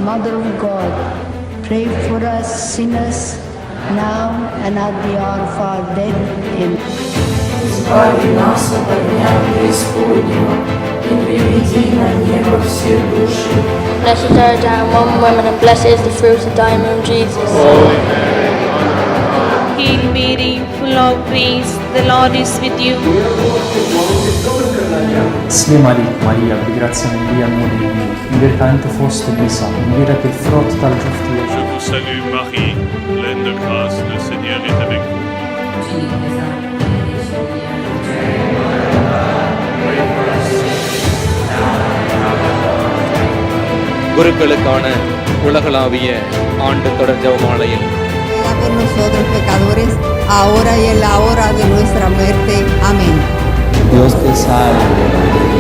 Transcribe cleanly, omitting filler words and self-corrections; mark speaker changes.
Speaker 1: Mother of God, pray for us sinners, now and at the hour of our death. Amen.
Speaker 2: Избави нас от огня преисподнего и приведи на небо все души.
Speaker 3: Blessed art thou among women, and blessed is the fruit of thy womb, Jesus.
Speaker 4: Holy Mary, Mother of God,
Speaker 5: Hail Mary, full of grace, the Lord is with you.
Speaker 6: Slima lik Maria, begrazia Maria, in verità foste misa, in vera che frott tal giufti.
Speaker 4: je vous salue Marie, pleine de grâce, le Seigneur est avec vous.
Speaker 7: குருக்களுக்கான உலகளாவிய ஆண்டு தொடர் ஜெபமாலையில்
Speaker 8: por nosotros pecadores, ahora y en la hora de nuestra muerte. Amén.
Speaker 6: Dios te salve.